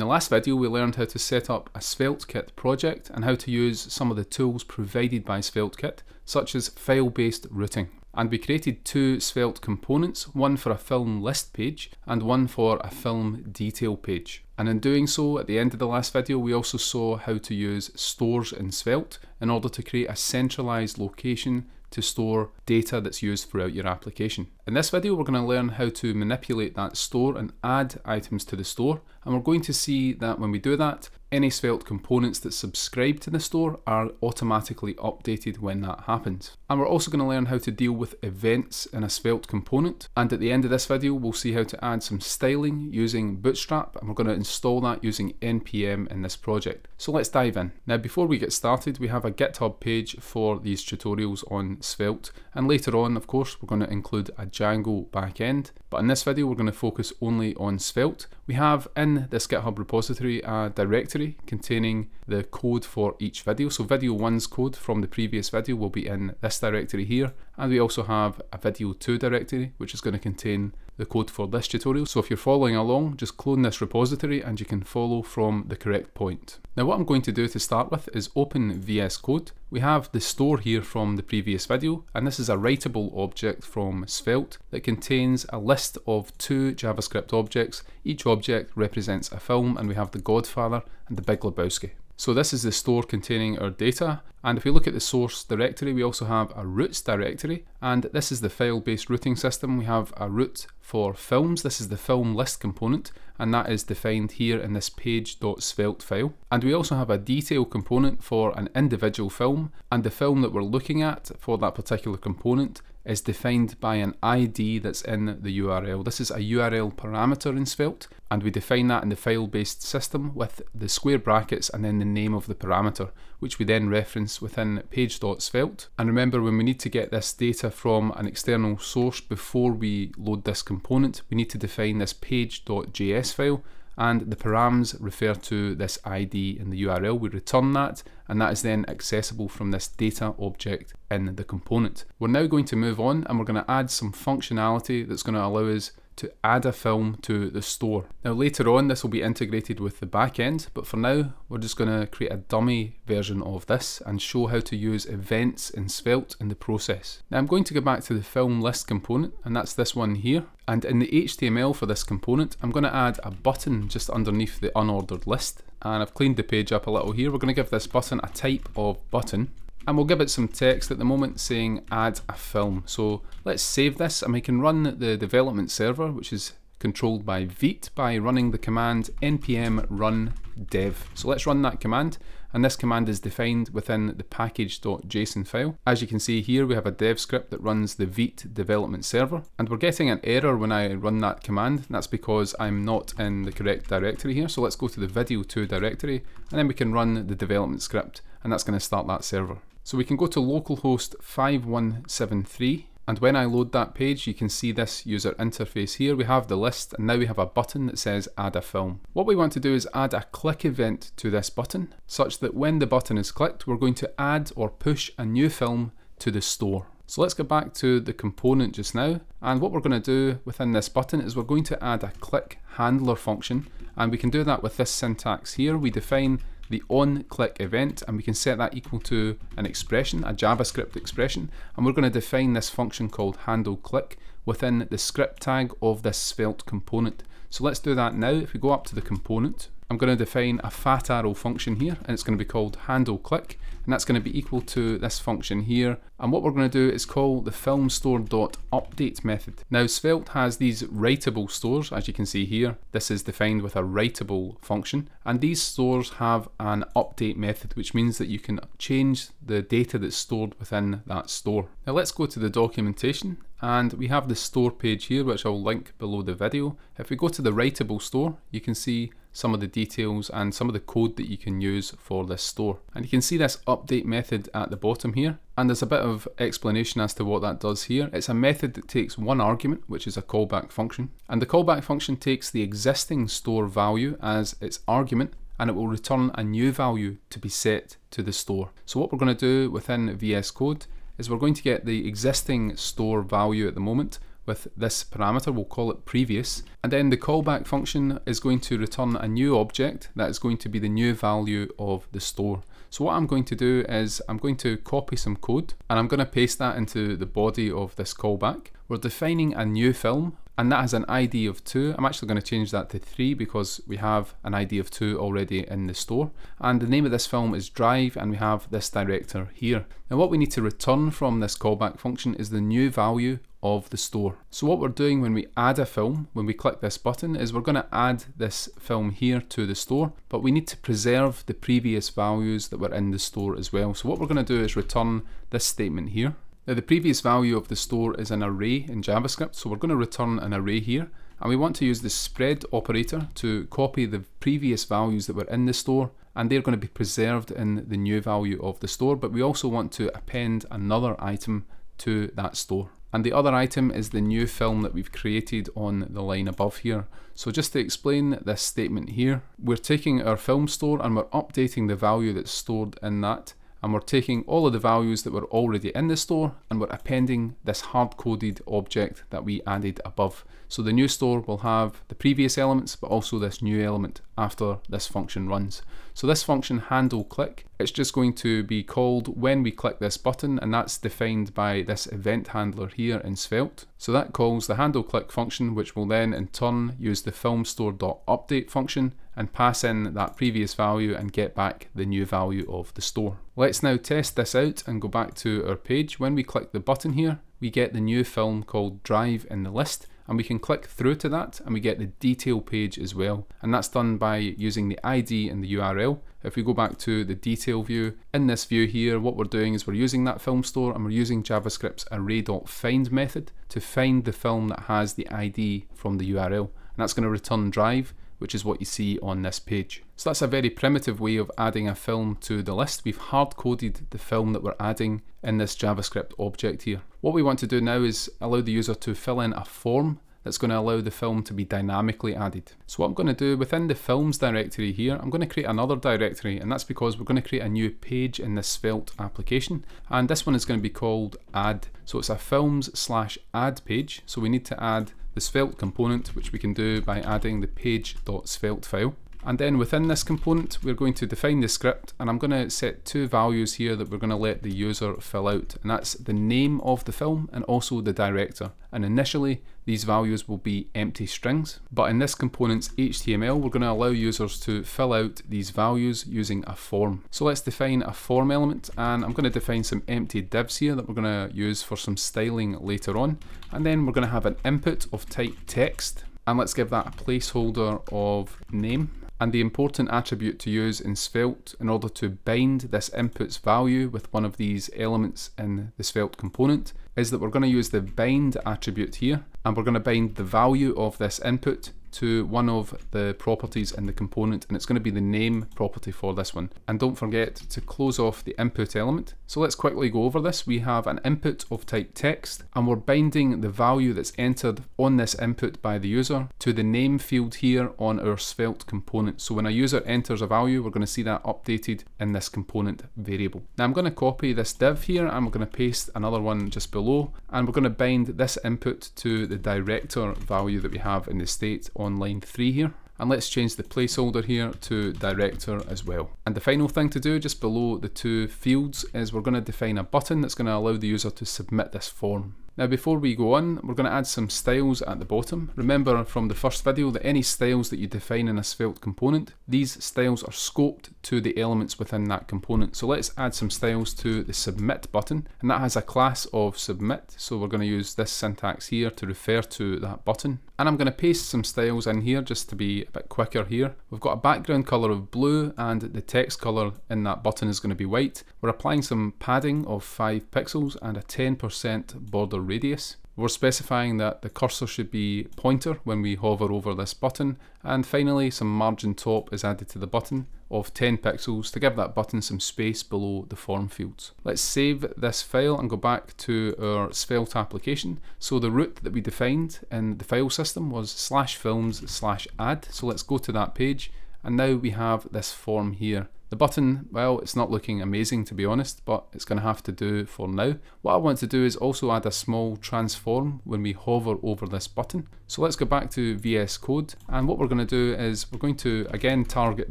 the last video we learned how to set up a SvelteKit project and how to use some of the tools provided by SvelteKit, such as file-based routing. And we created two Svelte components, one for a film list page and one for a film detail page. And in doing so, at the end of the last video, we also saw how to use stores in Svelte in order to create a centralized location to store data that's used throughout your application. In this video, we're going to learn how to manipulate that store and add items to the store. And we're going to see that when we do that, any Svelte components that subscribe to the store are automatically updated when that happens. And we're also going to learn how to deal with events in a Svelte component. And at the end of this video, we'll see how to add some styling using Bootstrap, and we're going to install that using npm in this project. So let's dive in. Now, before we get started, we have a GitHub page for these tutorials on Svelte, and later on, of course, we're going to include a Django backend. But in this video, we're going to focus only on Svelte. We have in this GitHub repository a directory containing the code for each video. So video 1's code from the previous video will be in this directory here. And we also have a video 2 directory, which is going to contain the code for this tutorial. So if you're following along, just clone this repository and you can follow from the correct point. Now what I'm going to do to start with is open VS Code. We have the store here from the previous video, and this is a writable object from Svelte that contains a list of 2 JavaScript objects. Each object represents a film, and we have the Godfather and the Big Lebowski. So this is the store containing our data, and if we look at the source directory, we also have a roots directory, and this is the file-based routing system. We have a root for films. This is the film list component, and that is defined here in this page.svelte file. And we also have a detail component for an individual film, and the film that we're looking at for that particular component is defined by an ID that's in the URL. This is a URL parameter in Svelte, and we define that in the file-based system with the square brackets and then the name of the parameter, which we then reference within page.svelte. And remember, when we need to get this data from an external source before we load this component, we need to define this page.js file, and the params refer to this ID in the URL. We return that, and that is then accessible from this data object in the component. We're now going to move on, and we're going to add some functionality that's going to allow us to add a film to the store. Now later on, this will be integrated with the backend, but for now, we're just going to create a dummy version of this and show how to use events in Svelte in the process. Now I'm going to go back to the film list component, and that's this one here. And in the HTML for this component, I'm going to add a button just underneath the unordered list. And I've cleaned the page up a little here. We're going to give this button a type of button, and we'll give it some text at the moment saying add a film. So let's save this, and we can run the development server, which is controlled by Vite, by running the command npm run dev. So let's run that command, and this command is defined within the package.json file. As you can see here, we have a dev script that runs the Vite development server, and we're getting an error when I run that command. That's because I'm not in the correct directory here. So let's go to the video 2 directory, and then we can run the development script, and that's going to start that server. So we can go to localhost 5173, and when I load that page, you can see this user interface here. We have the list, and now we have a button that says add a film. What we want to do is add a click event to this button, such that when the button is clicked, we're going to add or push a new film to the store. So let's go back to the component just now, and what we're going to do within this button is we're going to add a click handler function, and we can do that with this syntax here. We define the onClick event, and we can set that equal to an expression, a JavaScript expression, and we're going to define this function called handleClick within the script tag of this Svelte component. So let's do that now. If we go up to the component, I'm going to define a fat arrow function here, and it's going to be called handleClick, and that's going to be equal to this function here. And what we're going to do is call the filmStore.update method. Now Svelte has these writable stores, as you can see here. This is defined with a writable function, and these stores have an update method, which means that you can change the data that's stored within that store. Now let's go to the documentation, and we have the store page here, which I'll link below the video. If we go to the writable store, you can see some of the details and some of the code that you can use for this store. And you can see this update method at the bottom here, and there's a bit of explanation as to what that does here. It's a method that takes one argument, which is a callback function, and the callback function takes the existing store value as its argument, and it will return a new value to be set to the store. So what we're going to do within VS Code is we're going to get the existing store value at the moment with this parameter, we'll call it previous, and then the callback function is going to return a new object that is going to be the new value of the store. So what I'm going to do is I'm going to copy some code and I'm going to paste that into the body of this callback. We're defining a new film and that has an ID of 2. I'm actually going to change that to 3 because we have an ID of 2 already in the store. And the name of this film is drive and we have this director here. Now what we need to return from this callback function is the new value of the store. So what we're doing when we add a film, when we click this button, is we're going to add this film here to the store, but we need to preserve the previous values that were in the store as well. So what we're going to do is return this statement here. Now the previous value of the store is an array in JavaScript, so we're going to return an array here, and we want to use the spread operator to copy the previous values that were in the store, and they're going to be preserved in the new value of the store, but we also want to append another item to that store. And the other item is the new film that we've created on the line above here. So just to explain this statement here, we're taking our film store and we're updating the value that's stored in that, and we're taking all of the values that were already in the store and we're appending this hard-coded object that we added above. So the new store will have the previous elements but also this new element after this function runs. So this function handle click, it's just going to be called when we click this button, and that's defined by this event handler here in Svelte. So that calls the handle click function, which will then in turn use the film store.update function and pass in that previous value and get back the new value of the store. Let's now test this out and go back to our page. When we click the button here, we get the new film called drive in the list, and we can click through to that and we get the detail page as well, and that's done by using the ID and the URL. If we go back to the detail view, in this view here, what we're doing is we're using that film store and we're using JavaScript's array.find method to find the film that has the ID from the URL, and that's going to return drive, which is what you see on this page. So that's a very primitive way of adding a film to the list. We've hard-coded the film that we're adding in this JavaScript object here. What we want to do now is allow the user to fill in a form that's going to allow the film to be dynamically added. So what I'm going to do within the films directory here, I'm going to create another directory, and that's because we're going to create a new page in this Svelte application, and this one is going to be called add. So it's a films/add page, so we need to add the Svelte component, which we can do by adding the page.svelte file. And then within this component, we're going to define the script, and I'm going to set 2 values here that we're going to let the user fill out, and that's the name of the film and also the director. And initially, these values will be empty strings, but in this component's HTML, we're going to allow users to fill out these values using a form. So let's define a form element, and I'm going to define some empty divs here that we're going to use for some styling later on. And then we're going to have an input of type text, and let's give that a placeholder of name. And the important attribute to use in Svelte in order to bind this input's value with one of these elements in the Svelte component is that we're going to use the bind attribute here, and we're going to bind the value of this input to one of the properties in the component, and it's going to be the name property for this one. And don't forget to close off the input element. So let's quickly go over this. We have an input of type text, and we're binding the value that's entered on this input by the user to the name field here on our Svelte component. So when a user enters a value, we're going to see that updated in this component variable. Now I'm going to copy this div here, and we're going to paste another one just below, and we're going to bind this input to the director value that we have in the state on line 3 here. And let's change the placeholder here to director as well. And the final thing to do just below the 2 fields is we're going to define a button that's going to allow the user to submit this form. Now before we go on, we're going to add some styles at the bottom. Remember from the first video that any styles that you define in a Svelte component, these styles are scoped to the elements within that component. So let's add some styles to the submit button, and that has a class of submit. So we're going to use this syntax here to refer to that button. And I'm going to paste some styles in here just to be a bit quicker here. We've got a background color of blue, and the text color in that button is going to be white. We're applying some padding of 5 pixels and a 10% border radius. We're specifying that the cursor should be pointer when we hover over this button, and finally some margin top is added to the button of 10 pixels to give that button some space below the form fields. Let's save this file and go back to our Svelte application. So the root that we defined in the file system was /films/add. So let's go to that page and now we have this form here. The button, well, it's not looking amazing to be honest, but it's going to have to do for now. What I want to do is also add a small transform when we hover over this button. So let's go back to VS Code, and what we're going to do is we're going to again target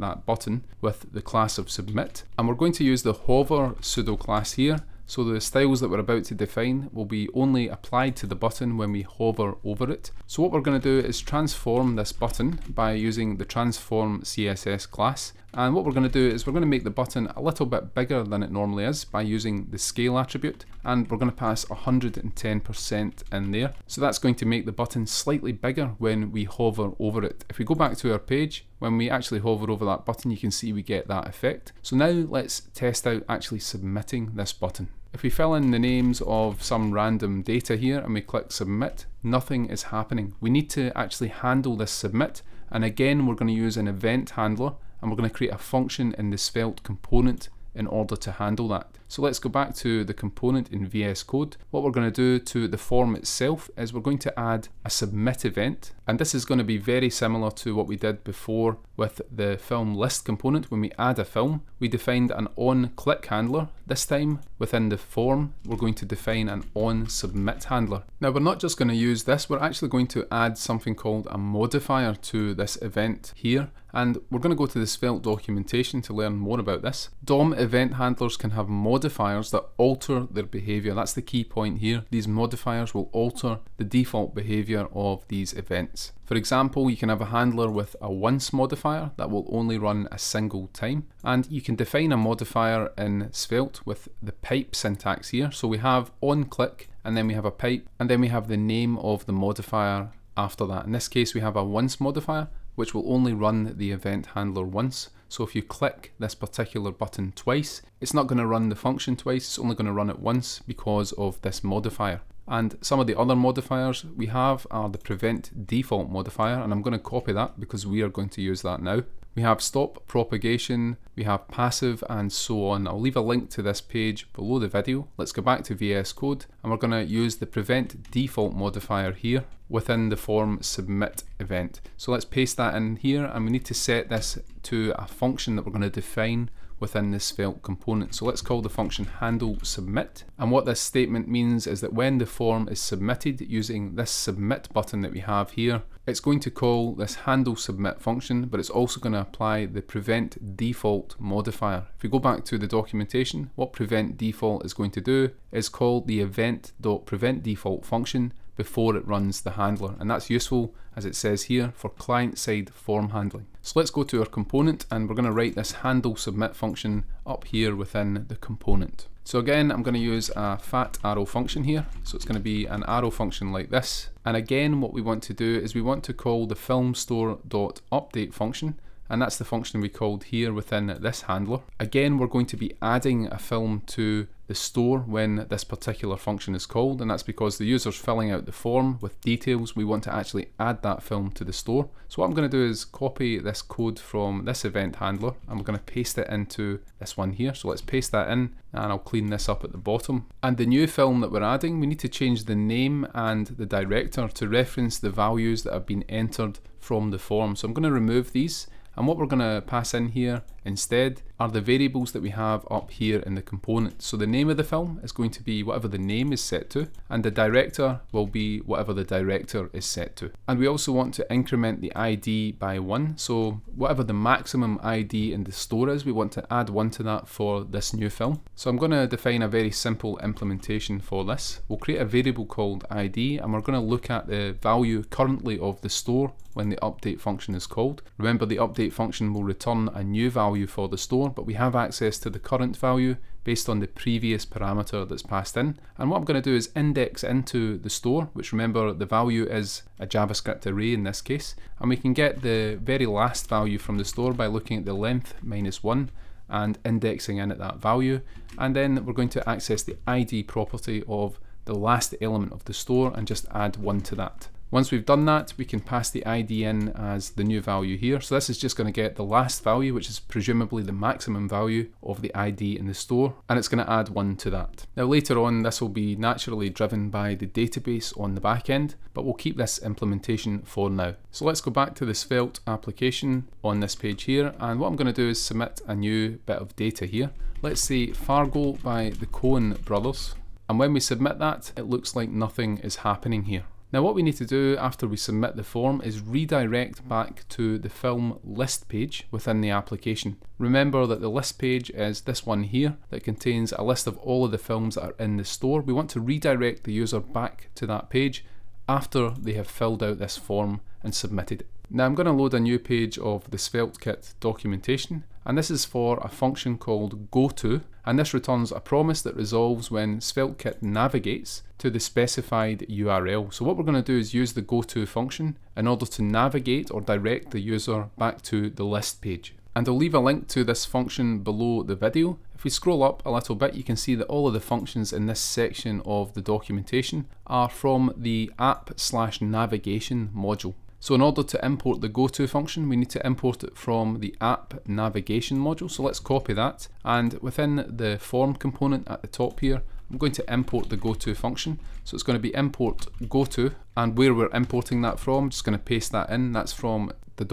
that button with the class of submit, and we're going to use the hover pseudo class here. So the styles that we're about to define will be only applied to the button when we hover over it. So what we're going to do is transform this button by using the transform CSS class. And what we're going to do is we're going to make the button a little bit bigger than it normally is by using the scale attribute, and we're going to pass 110% in there. So that's going to make the button slightly bigger when we hover over it. If we go back to our page, when we actually hover over that button, you can see we get that effect. So now let's test out actually submitting this button. If we fill in the names of some random data here and we click submit, nothing is happening. We need to actually handle this submit, and again we're going to use an event handler, and we're going to create a function in the Svelte component in order to handle that. So let's go back to the component in VS Code. What we're going to do to the form itself is we're going to add a submit event, and this is going to be very similar to what we did before with the film list component. When we add a film, we defined an on click handler. This time within the form we're going to define an on submit handler. Now we're not just going to use this, we're actually going to add something called a modifier to this event here, and we're going to go to the Svelte documentation to learn more about this. DOM event handlers can have modifiers that alter their behavior. That's the key point here. These modifiers will alter the default behavior of these events. For example, you can have a handler with a once modifier that will only run a single time, and you can define a modifier in Svelte with the pipe syntax here. So we have on click, and then we have a pipe, and then we have the name of the modifier after that. In this case we have a once modifier, which will only run the event handler once. So if you click this particular button twice, it's not going to run the function twice, it's only going to run it once because of this modifier. And some of the other modifiers we have are the prevent default modifier, and I'm going to copy that because we are going to use that now. We have stop propagation, we have passive, and so on. I'll leave a link to this page below the video. Let's go back to VS Code, and we're going to use the prevent default modifier here within the form submit event. So let's paste that in here, and we need to set this to a function that we're going to define within this Svelte component. So let's call the function handle submit, and what this statement means is that when the form is submitted using this submit button that we have here, it's going to call this handle submit function, but it's also going to apply the prevent default modifier. If we go back to the documentation, what prevent default is going to do is call the event.preventDefault function before it runs the handler, and that's useful, as it says here, for client-side form handling. So let's go to our component, and we're going to write this handle submit function up here within the component. So again, I'm going to use a fat arrow function here. So it's going to be an arrow function like this. And again, what we want to do is we want to call the filmstore.update function, and that's the function we called here within this handler. Again, we're going to be adding a film to the store when this particular function is called, and that's because the user's filling out the form with details. We want to actually add that film to the store. So what I'm going to do is copy this code from this event handler, and we're going to paste it into this one here. So let's paste that in, and I'll clean this up at the bottom. And the new film that we're adding, we need to change the name and the director to reference the values that have been entered from the form. So I'm going to remove these, and what we're going to pass in here instead are the variables that we have up here in the component. So the name of the film is going to be whatever the name is set to, and the director will be whatever the director is set to. And we also want to increment the ID by 1, so whatever the maximum ID in the store is, we want to add 1 to that for this new film. So I'm going to define a very simple implementation for this. We'll create a variable called ID, and we're going to look at the value currently of the store when the update function is called. Remember, the update function will return a new value for the store, but we have access to the current value based on the previous parameter that's passed in. And what I'm going to do is index into the store, which, remember, the value is a JavaScript array in this case, and we can get the very last value from the store by looking at the length -1 and indexing in at that value. And then we're going to access the ID property of the last element of the store and just add 1 to that. Once we've done that, we can pass the ID in as the new value here. So this is just going to get the last value, which is presumably the maximum value of the ID in the store, and it's going to add 1 to that. Now later on, this will be naturally driven by the database on the back end, but we'll keep this implementation for now. So let's go back to the Svelte application on this page here, and what I'm going to do is submit a new bit of data here. Let's say 𝗏𝗏 by the 𝗏𝗏 brothers, and when we submit that, it looks like nothing is happening here. Now what we need to do after we submit the form is redirect back to the film list page within the application. Remember that the list page is this one here that contains a list of all of the films that are in the store. We want to redirect the user back to that page after they have filled out this form and submitted it. Now I'm going to load a new page of the SvelteKit documentation, and this is for a function called goto, and this returns a promise that resolves when SvelteKit navigates to the specified URL. So what we're going to do is use the goto function in order to navigate or direct the user back to the list page. And I'll leave a link to this function below the video. If we scroll up a little bit, you can see that all of the functions in this section of the documentation are from the app/navigation module. So in order to import the goto function, we need to import it from the app navigation module. So let's copy that, and within the form component at the top here, I'm going to import the goto function. So it's going to be import goto, and where we're importing that from, I'm just going to paste that in. That's from the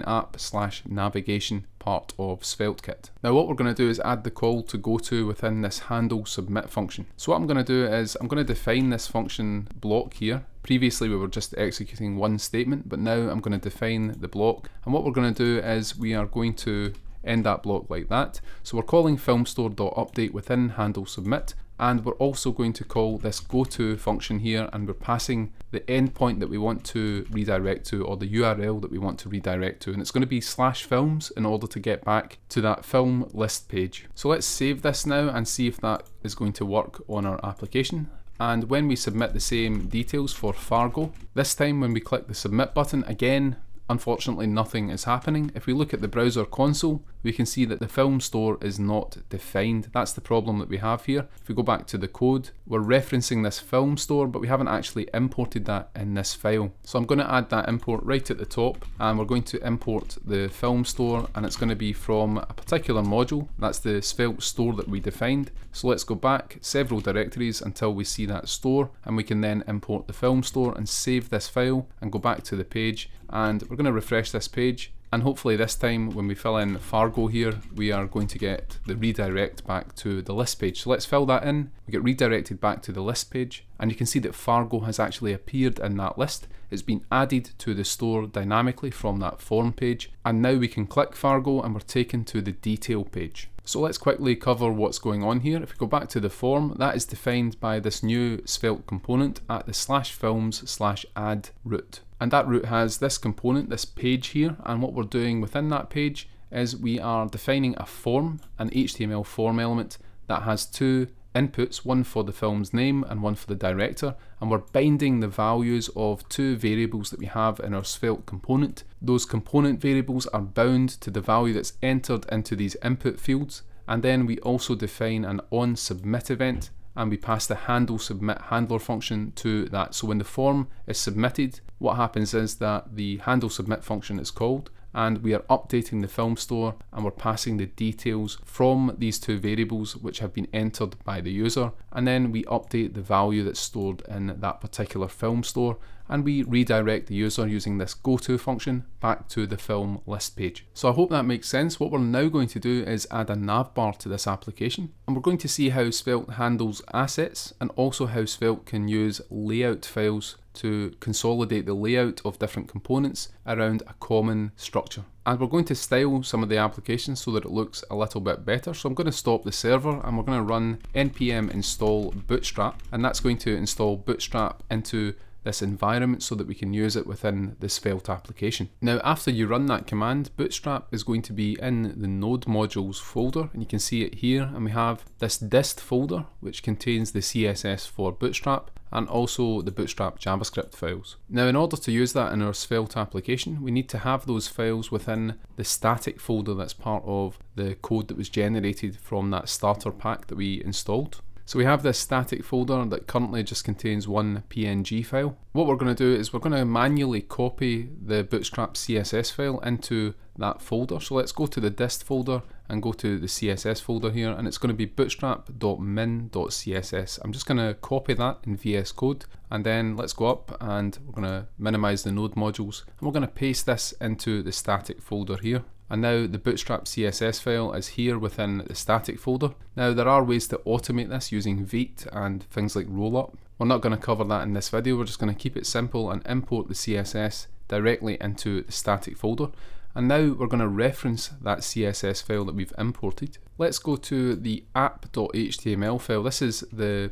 $app/navigation part of SvelteKit. Now what we're going to do is add the call to goto within this handle submit function. So what I'm going to do is I'm going to define this function block here. Previously we were just executing one statement, but now I'm going to define the block, and what we're going to do is we are going to end that block like that. So we're calling filmstore.update within handle submit, and we're also going to call this goto function here, and we're passing the endpoint that we want to redirect to, or the URL that we want to redirect to, and it's going to be /films in order to get back to that film list page. So let's save this now and see if that is going to work on our application. And when we submit the same details for 𝗏𝗏, this time when we click the submit button, again, unfortunately nothing is happening. If we look at the browser console, we can see that the film store is not defined. That's the problem that we have here. If we go back to the code, we're referencing this film store, but we haven't actually imported that in this file. So I'm going to add that import right at the top, and we're going to import the film store, and it's going to be from a particular module. That's the Svelte Store that we defined. So let's go back several directories until we see that store, and we can then import the film store and save this file and go back to the page, and we're going to refresh this page. And hopefully this time when we fill in 𝗏𝗏 here, we are going to get the redirect back to the list page. So let's fill that in. We get redirected back to the list page, and you can see that 𝗏𝗏 has actually appeared in that list. It's been added to the store dynamically from that form page, and now we can click 𝗏𝗏 and we're taken to the detail page. So let's quickly cover what's going on here. If we go back to the form, that is defined by this new Svelte component at the /films/add root. And that root has this component, this page here, and what we're doing within that page is we are defining a form, an HTML form element that has two inputs, one for the film's name and one for the director, and we're binding the values of two variables that we have in our Svelte component. Those component variables are bound to the value that's entered into these input fields, and then we also define an onSubmit event, and we pass the handle submit handler function to that. So when the form is submitted, what happens is that the handle submit function is called, and we are updating the film store, and we're passing the details from these two variables which have been entered by the user, and then we update the value that's stored in that particular film store, and we redirect the user using this goto function back to the film list page. So I hope that makes sense. What we're now going to do is add a navbar to this application, and we're going to see how Svelte handles assets, and also how Svelte can use layout files to consolidate the layout of different components around a common structure. And we're going to style some of the applications so that it looks a little bit better. So I'm going to stop the server, and we're going to run npm install bootstrap, and that's going to install Bootstrap into this environment so that we can use it within the Svelte application. Now after you run that command, Bootstrap is going to be in the node modules folder, and you can see it here, and we have this dist folder which contains the CSS for Bootstrap and also the Bootstrap JavaScript files. Now in order to use that in our Svelte application, we need to have those files within the static folder that's part of the code that was generated from that starter pack that we installed. So we have this static folder that currently just contains one PNG file. What we're going to do is we're going to manually copy the Bootstrap CSS file into that folder. So let's go to the dist folder and go to the CSS folder here, and it's going to be bootstrap.min.css. I'm just going to copy that in VS Code, and then let's go up and we're going to minimize the node modules, and we're going to paste this into the static folder here. And now the Bootstrap CSS file is here within the static folder. Now there are ways to automate this using Vite and things like rollup. We're not going to cover that in this video, we're just going to keep it simple and import the CSS directly into the static folder. And now we're going to reference that CSS file that we've imported. Let's go to the app.html file. This is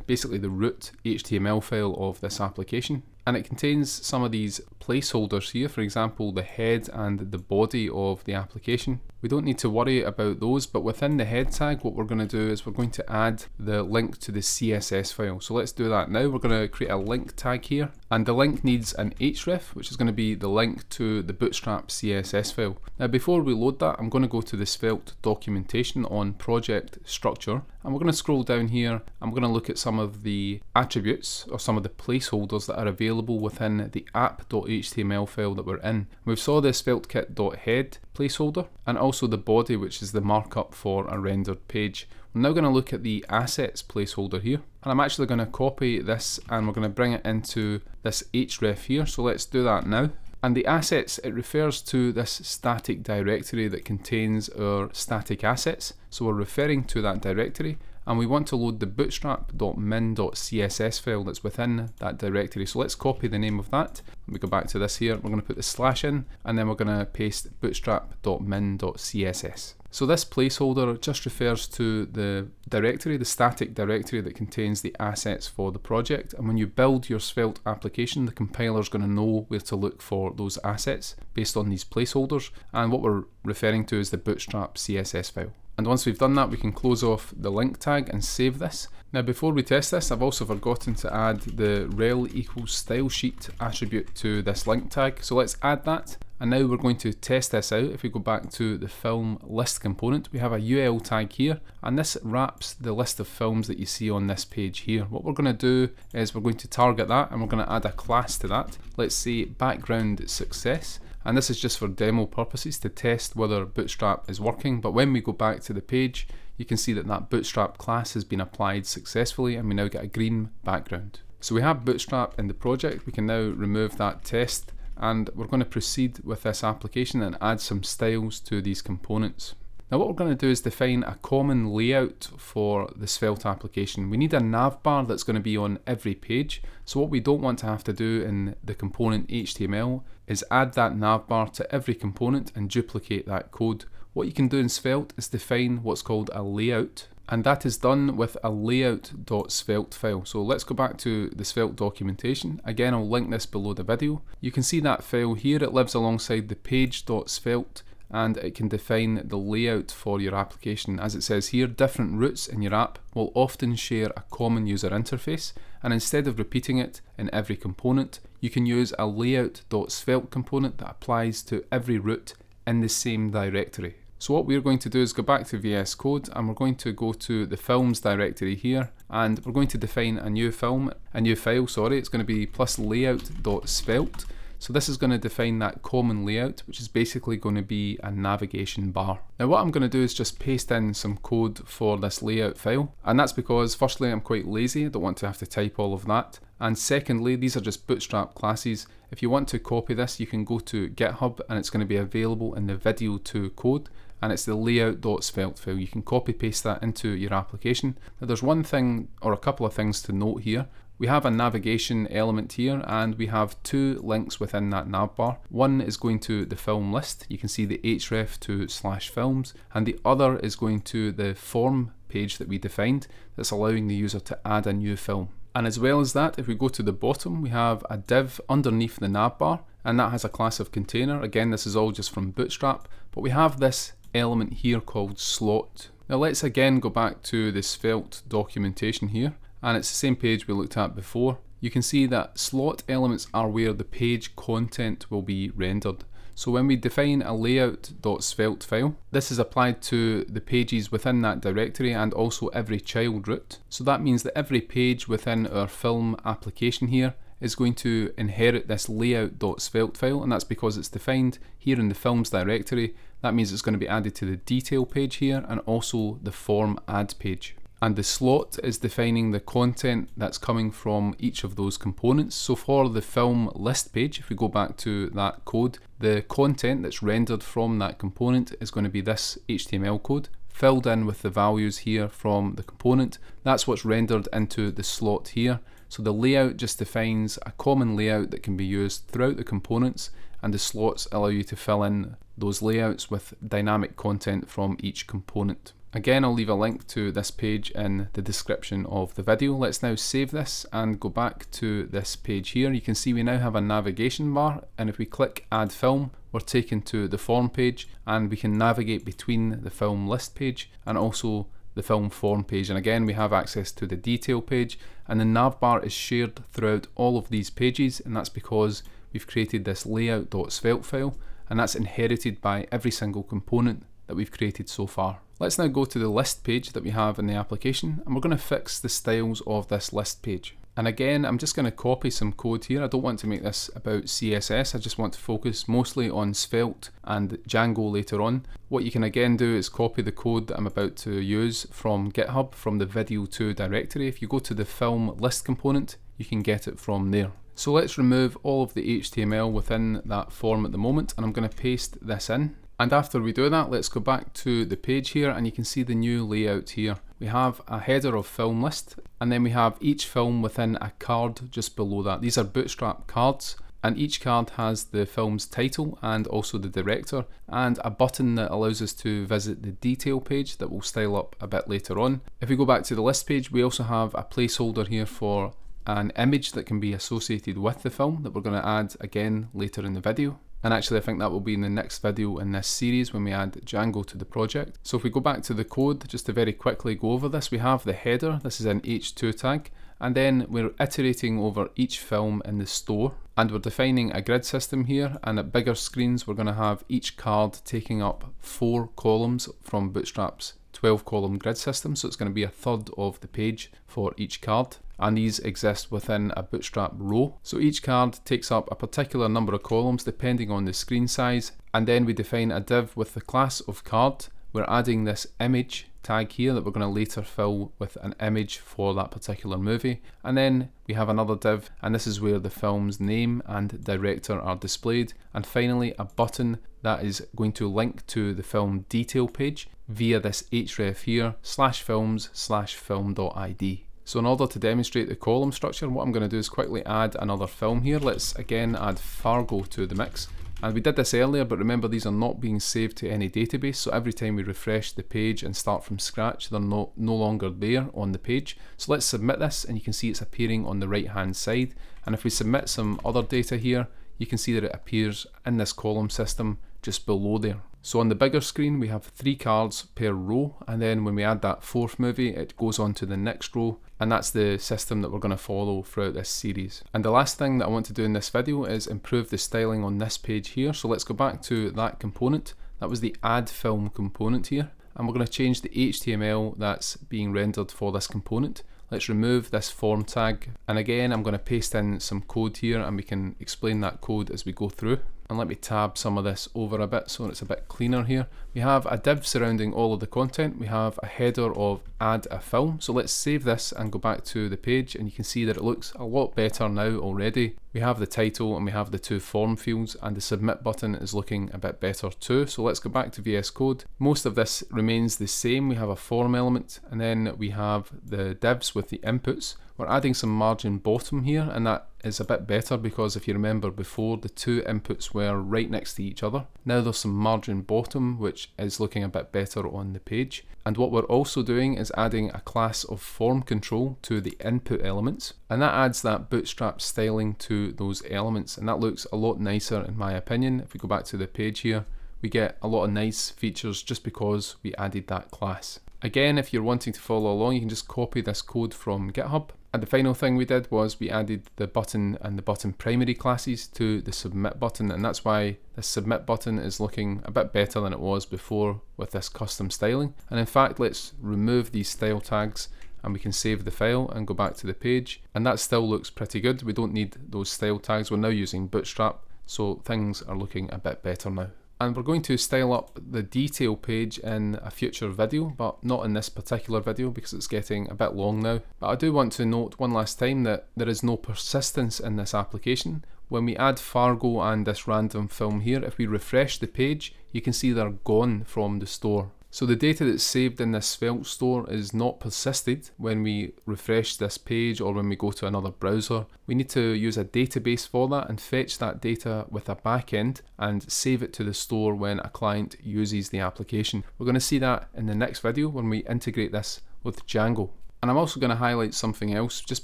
basically the root HTML file of this application. And it contains some of these placeholders here, for example the head and the body of the application. We don't need to worry about those, but within the head tag what we're going to do is we're going to add the link to the CSS file. So let's do that now. We're going to create a link tag here, and the link needs an href, which is going to be the link to the Bootstrap CSS file. Now before we load that, I'm going to go to the Svelte documentation on project structure, and we're going to scroll down here and we're going to look at some of the attributes or some of the placeholders that are available within the app.html file that we're in. We saw the SvelteKit.head placeholder and also the body, which is the markup for a rendered page. We're now going to look at the assets placeholder here, and I'm actually going to copy this and we're going to bring it into this href here. So let's do that now. And the assets, it refers to this static directory that contains our static assets. So we're referring to that directory, and we want to load the bootstrap.min.css file that's within that directory. So let's copy the name of that. Let me go back to this here. We're going to put the slash in, and then we're going to paste bootstrap.min.css. So this placeholder just refers to the directory, the static directory that contains the assets for the project. And when you build your Svelte application, the compiler is going to know where to look for those assets based on these placeholders. And what we're referring to is the Bootstrap CSS file. And once we've done that, we can close off the link tag and save this. Now before we test this, I've also forgotten to add the rel equals style sheet attribute to this link tag. So let's add that. And now we're going to test this out. If we go back to the film list component, we have a UL tag here, and this wraps the list of films that you see on this page here. What we're going to do is we're going to target that, and we're going to add a class to that. Let's say background success. And this is just for demo purposes to test whether Bootstrap is working. But when we go back to the page, you can see that that Bootstrap class has been applied successfully, and we now get a green background. So we have Bootstrap in the project. We can now remove that test, and we're going to proceed with this application and add some styles to these components. Now what we're going to do is define a common layout for the Svelte application. We need a navbar that's going to be on every page. So what we don't want to have to do in the component HTML is add that navbar to every component and duplicate that code. What you can do in Svelte is define what's called a layout, and that is done with a layout.svelte file. So let's go back to the Svelte documentation. Again, I'll link this below the video. You can see that file here. It lives alongside the page.svelte, and it can define the layout for your application. As it says here, different routes in your app will often share a common user interface, and instead of repeating it in every component, you can use a layout.svelte component that applies to every route in the same directory. So what we're going to do is go back to VS Code, and we're going to go to the films directory here, and we're going to define a new file. It's going to be plus layout.svelte. So this is going to define that common layout, which is basically going to be a navigation bar. Now what I'm going to do is just paste in some code for this layout file, and that's because firstly I'm quite lazy, I don't want to have to type all of that, and secondly these are just Bootstrap classes. If you want to copy this, you can go to GitHub, and it's going to be available in the video to code, and it's the layout.svelte file. You can copy paste that into your application. Now there's one thing or a couple of things to note here. We have a navigation element here, and we have two links within that navbar. One is going to the film list. You can see the href to /films, and the other is going to the form page that we defined that's allowing the user to add a new film. And as well as that, if we go to the bottom, we have a div underneath the navbar, and that has a class of container. Again, this is all just from Bootstrap, but we have this element here called slot. Now let's again go back to the Svelte documentation here, and it's the same page we looked at before. You can see that slot elements are where the page content will be rendered. So when we define a layout.svelte file, this is applied to the pages within that directory and also every child root. So that means that every page within our film application here is going to inherit this layout.svelte file, and that's because it's defined here in the films directory. That means it's going to be added to the detail page here and also the form add page. And the slot is defining the content that's coming from each of those components. So for the film list page, if we go back to that code, the content that's rendered from that component is going to be this HTML code, filled in with the values here from the component. That's what's rendered into the slot here. So the layout just defines a common layout that can be used throughout the components, and the slots allow you to fill in those layouts with dynamic content from each component. Again, I'll leave a link to this page in the description of the video. Let's now save this and go back to this page here. You can see we now have a navigation bar, and if we click add film, we're taken to the form page, and we can navigate between the film list page and also the film form page. And again, we have access to the detail page, and the nav bar is shared throughout all of these pages, and that's because we've created this layout.svelte file, and that's inherited by every single component that we've created so far. Let's now go to the list page that we have in the application, and we're going to fix the styles of this list page. And again, I'm just going to copy some code here. I don't want to make this about CSS, I just want to focus mostly on Svelte and Django later on. What you can again do is copy the code that I'm about to use from GitHub, from the video2 directory. If you go to the film list component, you can get it from there. So let's remove all of the HTML within that form at the moment, and I'm going to paste this in. And after we do that, let's go back to the page here, and you can see the new layout here. We have a header of film list, and then we have each film within a card just below that. These are Bootstrap cards, and each card has the film's title and also the director, and a button that allows us to visit the detail page that we'll style up a bit later on. If we go back to the list page, we also have a placeholder here for an image that can be associated with the film that we're going to add again later in the video. And actually I think that will be in the next video in this series when we add Django to the project. So if we go back to the code, just to very quickly go over this, we have the header, this is an h2 tag, and then we're iterating over each film in the store, and we're defining a grid system here, and at bigger screens we're going to have each card taking up 4 columns from Bootstrap's 12 column grid system, so it's going to be a third of the page for each card. And these exist within a Bootstrap row. So each card takes up a particular number of columns depending on the screen size, and then we define a div with the class of card. We're adding this image tag here that we're going to later fill with an image for that particular movie, and then we have another div, and this is where the film's name and director are displayed, and finally a button that is going to link to the film detail page via this href here /films/film.id. So in order to demonstrate the column structure, what I'm going to do is quickly add another film here. Let's again add Fargo to the mix. And we did this earlier, but remember these are not being saved to any database, so every time we refresh the page and start from scratch, they're no longer there on the page. So let's submit this, and you can see it's appearing on the right hand side. And if we submit some other data here, you can see that it appears in this column system just below there. So on the bigger screen we have 3 cards per row, and then when we add that 4th movie it goes on to the next row, and that's the system that we're going to follow throughout this series. And the last thing that I want to do in this video is improve the styling on this page here. So let's go back to that component. That was the add film component here, and we're going to change the HTML that's being rendered for this component. Let's remove this form tag, and again I'm going to paste in some code here, and we can explain that code as we go through. And let me tab some of this over a bit so it's a bit cleaner here. We have a div surrounding all of the content. We have a header of add a film. So let's save this and go back to the page, and you can see that it looks a lot better now already. We have the title and we have the 2 form fields, and the submit button is looking a bit better too. So let's go back to VS Code. Most of this remains the same. We have a form element, and then we have the divs with the inputs. We're adding some margin bottom here, and that is a bit better because if you remember before, the 2 inputs were right next to each other. Now there's some margin bottom, which is looking a bit better on the page. And what we're also doing is adding a class of form control to the input elements, and that adds that Bootstrap styling to those elements, and that looks a lot nicer in my opinion. If we go back to the page here, we get a lot of nice features just because we added that class. Again, if you're wanting to follow along, you can just copy this code from GitHub, And the final thing we did was we added the button and the button primary classes to the submit button, and that's why the submit button is looking a bit better than it was before with this custom styling. And in fact, let's remove these style tags and we can save the file and go back to the page, and that still looks pretty good. We don't need those style tags. We're now using Bootstrap, so things are looking a bit better now. And we're going to style up the detail page in a future video, but not in this particular video because it's getting a bit long now. But I do want to note one last time that there is no persistence in this application. When we add 𝗏𝗏 and this random film here, if we refresh the page, you can see they're gone from the store. So the data that's saved in this Svelte store is not persisted when we refresh this page or when we go to another browser. We need to use a database for that and fetch that data with a backend and save it to the store when a client uses the application. We're going to see that in the next video when we integrate this with Django. And I'm also going to highlight something else just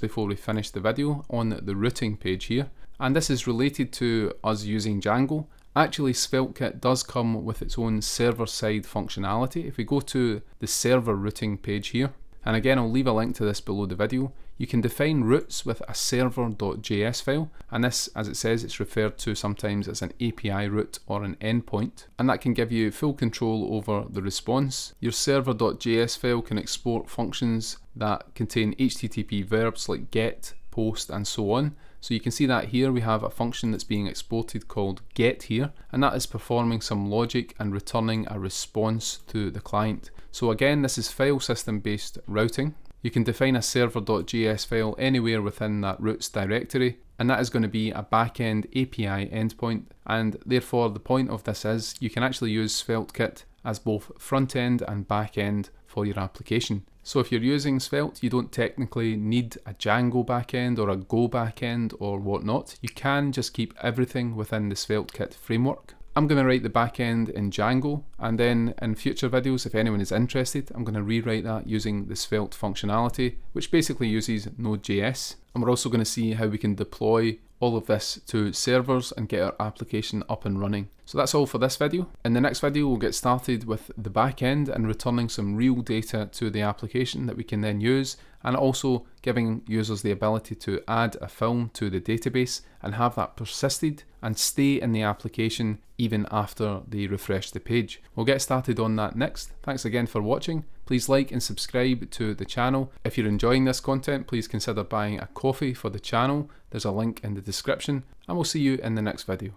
before we finish the video on the routing page here. And this is related to us using Django. Actually, SvelteKit does come with its own server-side functionality. If we go to the server routing page here, and again I'll leave a link to this below the video, you can define routes with a server.js file, and this, as it says, it's referred to sometimes as an API route or an endpoint, and that can give you full control over the response. Your server.js file can export functions that contain HTTP verbs like get, post, and so on. So you can see that here we have a function that's being exported called get here, and that is performing some logic and returning a response to the client. So again, this is file system based routing. You can define a server.js file anywhere within that routes directory, and that is going to be a backend API endpoint, and therefore the point of this is you can actually use SvelteKit as both front end and back end for your application. So if you're using Svelte, you don't technically need a Django backend or a Go backend or whatnot. You can just keep everything within the SvelteKit framework. I'm going to write the backend in Django, and then in future videos, if anyone is interested, I'm going to rewrite that using the Svelte functionality, which basically uses Node.js. And we're also going to see how we can deploy all of this to servers and get our application up and running. So that's all for this video. In the next video, we'll get started with the back end and returning some real data to the application that we can then use, and also giving users the ability to add a film to the database and have that persisted and stay in the application even after they refresh the page. We'll get started on that next. Thanks again for watching. Please like and subscribe to the channel. If you're enjoying this content, please consider buying a coffee for the channel. There's a link in the description, and we'll see you in the next video.